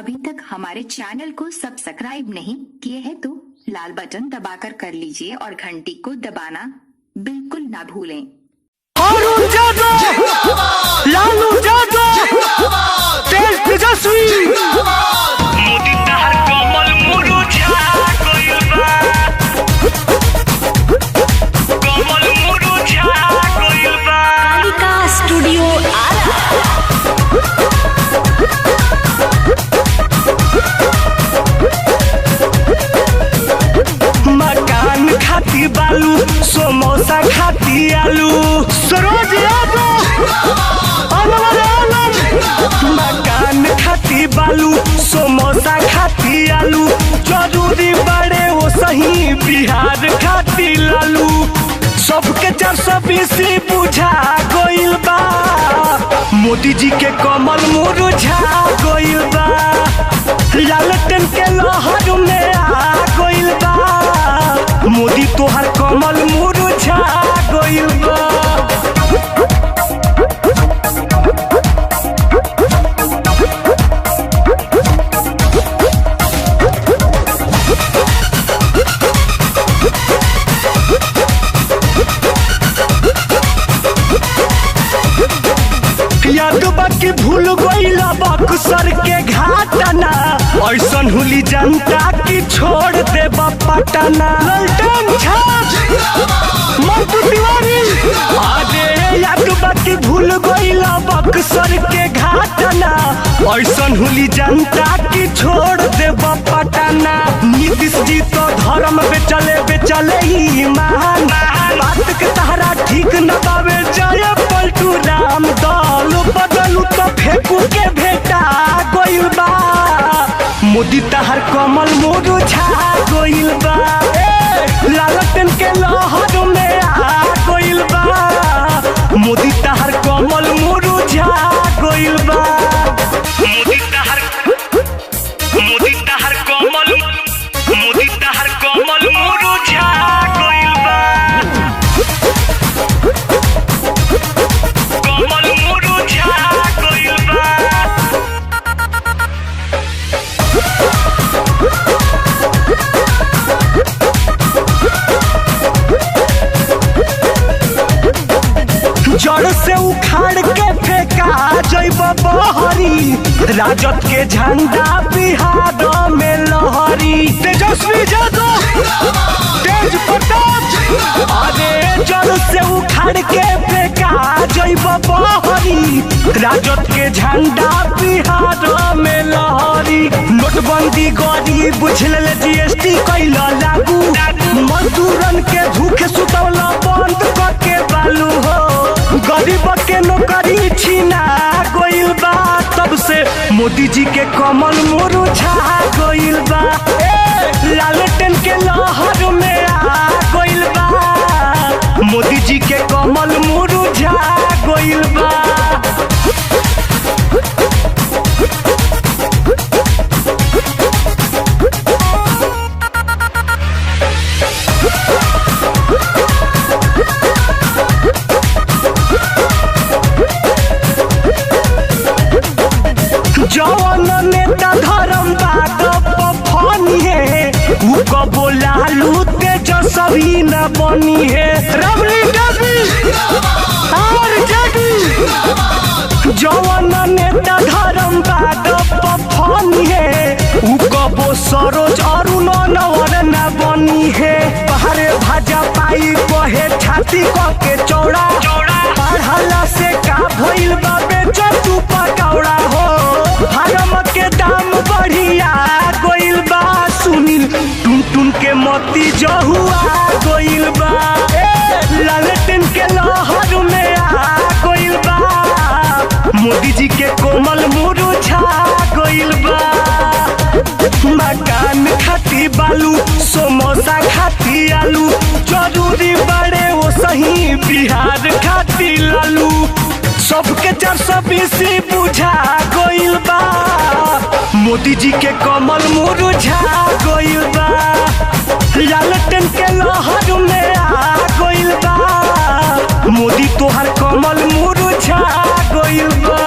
अभी तक हमारे चैनल को सब्सक्राइब नहीं किए हैं तो लाल बटन दबाकर कर लीजिए और घंटी को दबाना बिल्कुल ना भूलें। अरुण जादव, लालू जादव, तेज तेजस्वी, मोदी तहर कमल मुरुझा गइल बा, कमल मुरुझा गइल बा। कालिका स्टूडियो आरा। मकान खाती बालू, समोसा खाती आलू, सरोज यादव, अनवर आलम। मकान खाती बालू, समोसा खाती आलू, जरूरी बड़े वो सही बिहार खाती लालू। सबके 420 बुझा गइल बा, मोदी जी के कमल मुरुझा गइल बा, लालटेन के लहर में आ गइल बा, मोदी तोहर कमल मुरुझा गइल बा। याद बाकी भूल गइल बक्सर के घाटना, ऐसन हुली जनता की छोड़ दे पटना। ललटन छाप मंटू तिवारी, अरे याद बाकी भूल गइल बक्सर के घाटना, ऐसन हुली जनता की छोड़ दे पटना। नीतीश जी तो धर्म बेचले ही ईमान, बात के तहरा ठीक न बावे जय पलटू राम। दल बदलू तो फेंकू के भेटा गइल बा, मोदी तहर कमल मुरुझा गइल बा, लालटेन के लहर में आ गइल बा, मोदी तहर कमल मुरुझा गइल बा, मोदी तहर कमल, मोदी तहर कमल मुरुझा गइल बा, कमल मुरुझा गइल बा। जड़ से उखाड़ के फेंका जइब बहरी, राजद के झंडा बिहार में लहरी। तेजस्वी यादव, तेज प्रताप, अरे जड़ से उखाड़ के फेंका जइब बहरी, राजद के झंडा बिहार में लहरी। नोटबंदी गरीब बुझल जीएसटी कैल लागू, मजदूरन के भूखे सुतवला बंद करके बालू हो, गरीब के नौकरी छीना गइल बा, तब से मोदी जी के कमल मुरुझा गइल बा, लालटेन के लहर में आ गइल बा, मोदी जी के कमल मुरुझा गइल बा। जवन नेता धर्म बात फनी है, उ कबो लालू तेजस्वी न बनी है। रबड़ी डबी और जगी, जवन नेता धर्म बात फनी है, उ कबो सरोज अरुण नवर न बनी है। पहाड़े भाजा पाई कहे छाती के चौड़ा, पढ़ला से का भइल बा बेचो तू पकौड़ा हो, फारम के दाम बढ़िया गइल बा, सुनील टुन टुन के मोती जहुआ गइल बा, लालटेन के लहर में आ गइल बा, मोदी जी के कोमल मुरुझा गइल बा। मकान खाती बालू, समोसा खाती आलू, जरूरी बड़े वो सही बिहार खाती लालू। सबके 420 बुझा गइल बा, मोदी जी के कमल मुरुझा गइल बा, लालटेन के लहर में आ गइल बा, मोदी तोहर कमल मुरुझा गइल बा।